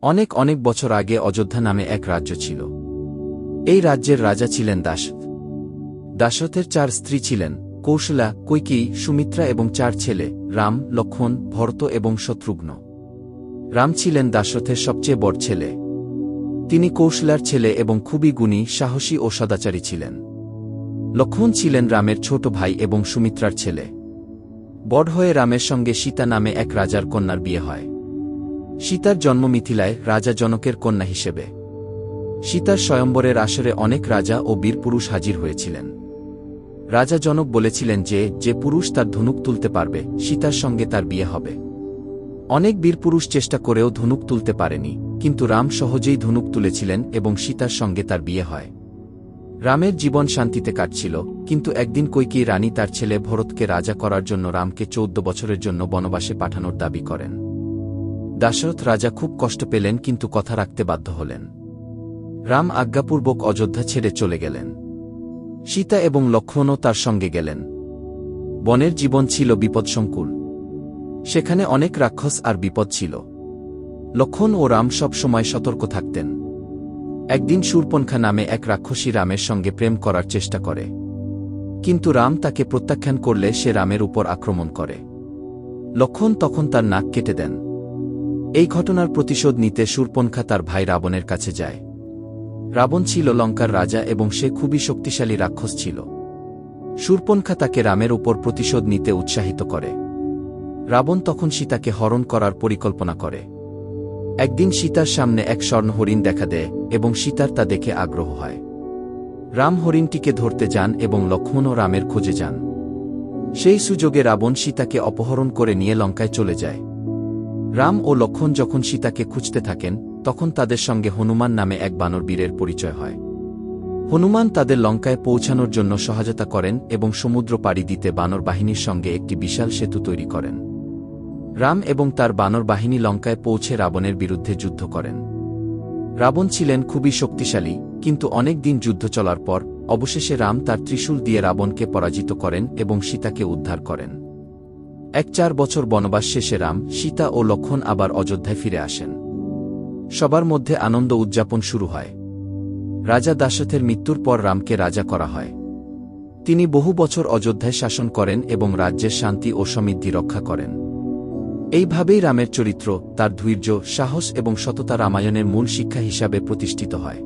অনেক অনেক বছর আগে অযোধ্যা নামে এক রাজ্য ছিল। এই রাজ্যের রাজা ছিলেন দাশরথ। দাশরথের 4 স্ত্রী ছিলেন, কৌশলা, কৈকেয়ী, সুমিত্রা এবং 4 ছেলে, রাম, লক্ষ্মণ, ভরত এবং শত্রুঘ্ন। রাম ছিলেন দাশরথের সবচেয়ে বড় ছেলে। তিনি কৌশলার ছেলে এবং খুবই গুণী, সাহসী ও সদাচারী ছিলেন। লক্ষ্মণ ছিলেন রামের ছোট ভাই এবং সুমিত্রার ছেলে। বড় হয়ে রামের সঙ্গে সীতা নামে এক রাজার কন্যার বিয়ে হয়। সীতার জন্ম মিথিলায় রাজা জনকের কন্যা হিসেবে। সীতার স্বয়ম্বরের আসরে অনেক রাজা ও বীর পুরুষ হাজির হয়েছিলেন। রাজা জনক বলেছিলেন যে পুরুষ তার ধনুক তুলতে পারবে, সীতার সঙ্গে তার বিয়ে হবে। অনেক বীর পুরুষ চেষ্টা করেও ধনুক তুলতে পারেনি, কিন্তু রাম সহজেই ধনুক তুলেছিলেন এবং সীতার সঙ্গে তার বিয়ে হয়। রামের জীবন শান্তিতে কাটছিল, কিন্তু একদিন কৈকেয়ী রানী তার ছেলে ভরতকে রাজা করার জন্য রামকে 14 বছরের জন্য বনবাসে পাঠানোর দাবি করেন। দাশরথ রাজা খুব কষ্ট পেলেন, কিন্তু কথা রাখতে বাধ্য হলেন। রাম আজ্ঞাপূর্বক অযোধ্যা ছেড়ে চলে গেলেন। সীতা এবং লক্ষ্মণও তার সঙ্গে গেলেন। বনের জীবন ছিল বিপদসংকুল। সেখানে অনেক রাক্ষস আর বিপদ ছিল। লক্ষ্মণ ও রাম সব সময় সতর্ক থাকতেন। একদিন শূর্পণখা নামে এক রাক্ষসী রামের সঙ্গে প্রেম করার চেষ্টা করে, কিন্তু রাম তাকে প্রত্যাখ্যান করলে সে রামের উপর আক্রমণ করে। লক্ষ্মণ তখন তার নাক কেটে দেন। এই ঘটনার প্রতিশোধ নিতে শূর্পণখা তার ভাই রাবণের কাছে যায়। রাবণ ছিল লঙ্কার রাজা এবং সে খুবই শক্তিশালী রাক্ষস ছিল। শূর্পণখা তাকে রামের উপর প্রতিশোধ নিতে উৎসাহিত করে। রাবণ তখন সীতাকে হরণ করার পরিকল্পনা করে। একদিন সীতার সামনে এক স্বর্ণ হরিণ দেখা দেয় এবং সীতার তা দেখে আগ্রহ হয়। রাম হরিণটিকে ধরতে যান এবং লক্ষ্মণও রামের খোঁজে যান। সেই সুযোগে রাবণ সীতাকে অপহরণ করে নিয়ে লঙ্কায় চলে যায়। রাম ও লক্ষ্মণ যখন সীতাকে খুঁজতে থাকেন, তখন তাদের সঙ্গে হনুমান নামে এক বানর বীরের পরিচয় হয়। হনুমান তাদের লঙ্কায় পৌঁছানোর জন্য সহায়তা করেন এবং সমুদ্র পাড়ি দিতে বানর বাহিনীর সঙ্গে একটি বিশাল সেতু তৈরি করেন। রাম এবং তার বানর বাহিনী লঙ্কায় পৌঁছে রাবণের বিরুদ্ধে যুদ্ধ করেন। রাবণ ছিলেন খুবই শক্তিশালী, কিন্তু অনেক দিন যুদ্ধ চলার পর অবশেষে রাম তার ত্রিশূল দিয়ে রাবণকে পরাজিত করেন এবং সীতাকে উদ্ধার করেন। 4 বছর বনবাস শেষে রাম, সীতা ও লক্ষ্মণ আবার অযোধ্যায় ফিরে আসেন। সবার মধ্যে আনন্দ উদযাপন শুরু হয়। রাজা দাশরথের মৃত্যুর পর রামকে রাজা করা হয়। তিনি বহু বছর অযোধ্যায় শাসন করেন এবং রাজ্যের শান্তি ও সমৃদ্ধি রক্ষা করেন। এইভাবেই রামের চরিত্র, তার ধৈর্য, সাহস এবং সততা রামায়ণের মূল শিক্ষা হিসাবে প্রতিষ্ঠিত হয়।